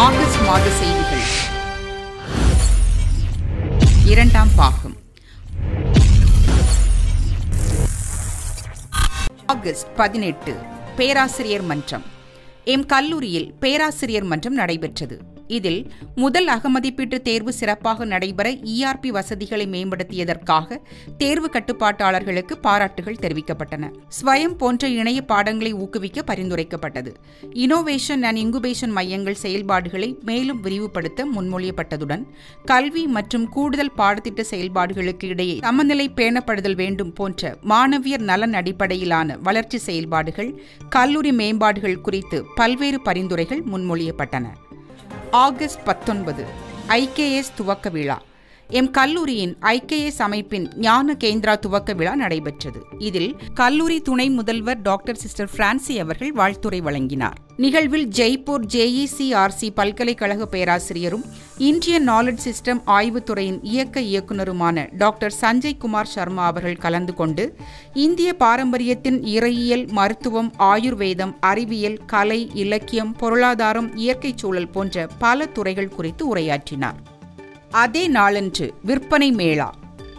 August மாத செய்திகள் இரண்டாம் பாகம். ஆகஸ்ட் 18 பேராசிரியர் மன்றம். எம் கல்லூரியில் பேராசிரியர் மன்றம் நடைபெற்றது. இதில் முதல் அகமதிப்பீட்டு தேர்வு சிறப்பாக நடைபெற ERP வசதிகளை மேம்படுத்தியதற்காக தேர்வு கட்டுப்பாட்டாளர்களுக்கு பாராட்டுகள் தெரிவிக்கப்பட்டன. ஸ்வயம் போன்ற இணைய பாடங்களை ஊக்குவிக்க பரிந்துரைக்கப்பட்டது. இனோவேஷன் அண்ட் இன்குபேஷன் மையங்கள் செயல்பாடுகளை மேலும் விரிவுபடுத்த முன்மொழியப்பட்டதுடன் கல்வி மற்றும் கூடுதல் பாடத்திட்ட செயல்பாடுகளுக்கு இடையே சமநிலை பேணப்படுதல் வேண்டும் போன்ற மாணவியர் நலன் அடிப்படையிலான வளர்ச்சி செயல்பாடுகள், கல்லூரி மேம்பாடுகள் குறித்து பல்வேறு பரிந்துரைகள் முன்மொழியப்பட்டன. ஆகஸ்ட் 19 IKS துவக்க விழா. எம் கல்லூரியின் IKS அமைப்பின் ஞான கேந்திரா துவக்க விழா நடைபெற்றது. இதில் கல்லூரி துணை முதல்வர் டாக்டர் சிஸ்டர் பிரான்சி அவர்கள் வாழ்த்துரை வழங்கினார். நிகழ்வில் ஜெய்ப்பூர் JECRC பல்கலைக்கழக பேராசிரியரும் இந்தியன் நாலேஜ் சிஸ்டம் ஆய்வுத்துறையின் இயக்குநருமான டாக்டர் சஞ்சய் குமார் சர்மா அவர்கள் கலந்து கொண்டு இந்திய பாரம்பரியத்தின் இறையியல், மருத்துவம், ஆயுர்வேதம், அறிவியல், கலை, இலக்கியம், பொருளாதாரம், இயற்கை சூழல் போன்ற பல துறைகள் குறித்து உரையாற்றினார். அதே நாளன்று விற்பனை மேளா.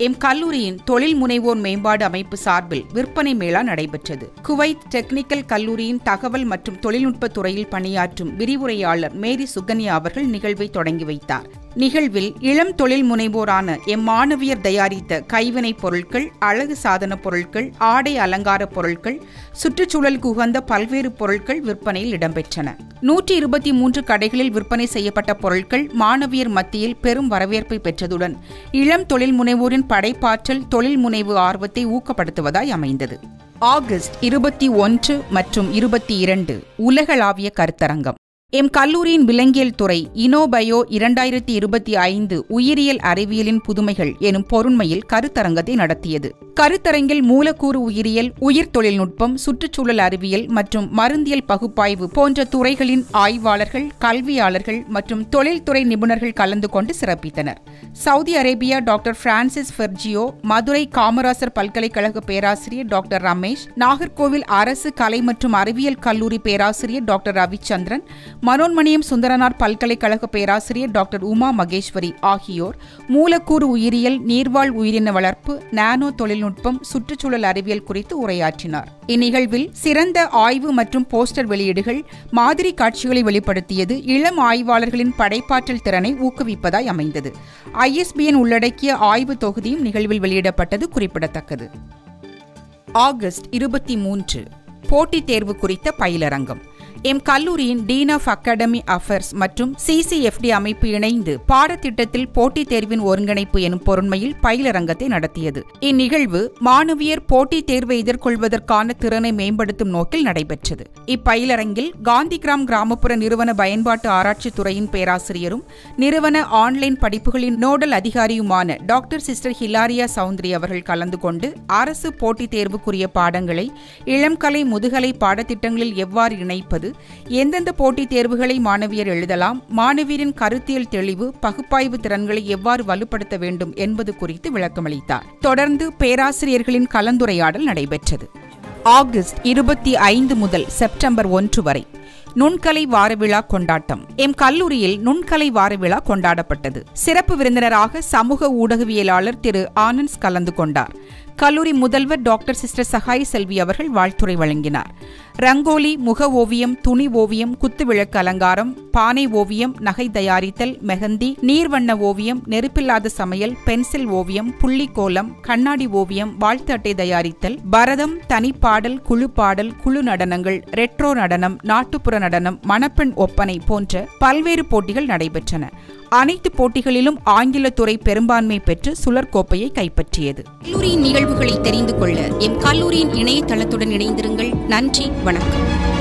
எம் கல்லூரியின் தொழில் முனைவோர் மேம்பாடு அமைப்பு சார்பில் விற்பனை மேளா நடைபெற்றது. குவைத் டெக்னிக்கல் கல்லூரியின் தகவல் மற்றும் தொழில்நுட்ப துறையில் பணியாற்றும் விரிவுரையாளர் மேரி சுகன்யா அவர்கள் நிகழ்வை தொடங்கி வைத்தார். நிகழ்வில் இளம் தொழில் முனைவோரான எம் மாணவியர் தயாரித்த கைவினைப் பொருட்கள், அழகு சாதன பொருட்கள், ஆடை அலங்கார பொருட்கள், சுற்றுச்சூழலுக்கு உகந்த பல்வேறு பொருட்கள் விற்பனையில் இடம்பெற்றன. 123 கடைகளில் விற்பனை செய்யப்பட்ட பொருட்கள் மாணவியர் மத்தியில் பெரும் வரவேற்பை பெற்றதுடன் இளம் தொழில் முனைவோரின் படைப்பாற்றல், தொழில் முனைவு ஆர்வத்தை ஊக்கப்படுத்துவதாய் அமைந்தது. ஆகஸ்ட் 21 மற்றும் 22 உலகளாவிய கருத்தரங்கம். எம் கல்லூரியின் விலங்கியல் துறை இனோபயோ 2025 உயிரியல் அறிவியலின் புதுமைகள் எனும் பொருண்மையில் கருத்தரங்கத்தை நடத்தியது. கருத்தரங்கில் மூலக்கூறு உயிரியல், உயிர் தொழில்நுட்பம், சுற்றுச்சூழல் அறிவியல் மற்றும் மருந்தியல் பகுப்பாய்வு போன்ற துறைகளின் ஆய்வாளர்கள், கல்வியாளர்கள் மற்றும் தொழில்துறை நிபுணர்கள் கலந்து கொண்டு சிறப்பித்தனர். Saudi Arabia doctor Francis Fergio, Madurai Kamarajar பல்கலைக்கழக பேராசிரியர் டாக்டர் ரமேஷ், நாகர்கோவில் அரசு கலை மற்றும் அறிவியல் கல்லூரி பேராசிரியர் டாக்டர் ரவிச்சந்திரன், மனோன்மணியம் சுந்தரனார் பல்கலைக்கழக பேராசிரியர் டாக்டர் உமா மகேஸ்வரி ஆகியோர் மூலக்கூறு உயிரியல், நீர்வாழ் உயிரின வளர்ப்பு, நானோ தொழில்நுட்பம், சுற்றுச்சூழல் அறிவியல் குறித்து உரையாற்றினார். இந்நிகழ்வில் சிறந்த ஆய்வு மற்றும் போஸ்டர் வெளியீடுகள், மாதிரி காட்சிகளை வெளிப்படுத்தியது இளம் ஆய்வாளர்களின் படைப்பாற்றல் திறனை ஊக்குவிப்பதாய் அமைந்தது. ISBN உள்ளடக்கிய ஆய்வு தொகுதியும் நிகழ்வில் வெளியிடப்பட்டது குறிப்பிடத்தக்கது. ஆகஸ்ட் 23 போட்டித் தேர்வு குறித்த பயிலரங்கம். எம் கல்லூரியின் டீன் ஆஃப் அகாடமி அஃபேர்ஸ் மற்றும் CCFD அமைப்பு இணைந்து பாடத்திட்டத்தில் போட்டித் தேர்வின் ஒருங்கிணைப்பு எனும் பொருண்மையில் பயிலரங்கத்தை நடத்தியது. இந்நிகழ்வு மாணவியர் போட்டித் தேர்வை எதிர்கொள்வதற்கான திறனை மேம்படுத்தும் நோக்கில் நடைபெற்றது. இப்பயிலரங்கில் காந்திகிராம் கிராமப்புற நிறுவன பயன்பாட்டு ஆராய்ச்சித் துறையின் பேராசிரியரும் நிறுவன ஆன்லைன் படிப்புகளின் நோடல் அதிகாரியுமான டாக்டர் சிஸ்டர் ஹிலாரியா சௌந்தரி அவர்கள் கலந்து கொண்டு அரசு போட்டித் தேர்வுக்குரிய பாடங்களை இளம்கலை, முதுகலை பாடத்திட்டங்களில் எவ்வாறு இணைப்பது, எந்தெந்த போட்டித் தேர்வுகளை மாணவியர் எழுதலாம், மாணவியரின் கருத்தியல் தெளிவு, பகுப்பாய்வு திறன்களை எவ்வாறு வலுப்படுத்த வேண்டும் என்பது குறித்து விளக்கமளித்தார். தொடர்ந்து பேராசிரியர்களின் கலந்துரையாடல் நடைபெற்றது. ஆகஸ்ட் 25 முதல் செப்டம்பர் 1 வரை நுண்கலை வார விழா கொண்டாட்டம். எம் கல்லூரியில் நுண்கலை வார விழா கொண்டாடப்பட்டது. சிறப்பு விருந்தினராக சமூக ஊடகவியலாளர் திரு ஆனந்த் கலந்து கொண்டார். கல்லூரி முதல்வர் டாக்டர் சிஸ்டர் சகாய் செல்வி அவர்கள் வாழ்த்துரை வழங்கினார். ரங்கோலி, முக ஓவியம், துணி ஓவியம், குத்துவிளக்கு அலங்காரம், பானை ஓவியம், நகை தயாரித்தல், மெஹந்தி, நீர்வண்ண ஓவியம், நெருப்பில்லாத சமையல், பென்சில் ஓவியம், புள்ளிக்கோலம், கண்ணாடி ஓவியம், வாழ்த்து அட்டை தயாரித்தல், பரதம், தனிப்பாடல், குழு பாடல், குழு நடனங்கள், ரெட்ரோ நடனம், நாட்டுப்புற நடனம், மணப்பெண் ஒப்பனை போன்ற பல்வேறு போட்டிகள் நடைபெற்றன. அனைத்து போட்டிகளிலும் ஆங்கில துறை பெரும்பான்மை பெற்று சுழற்கோப்பையை கைப்பற்றியது. கல்லூரியின் நிகழ்வுகளை தெரிந்து கொள்ள எம் கல்லூரியின் இணையதளத்துடன் இணைந்திருங்கள். நன்றி, வணக்கம்.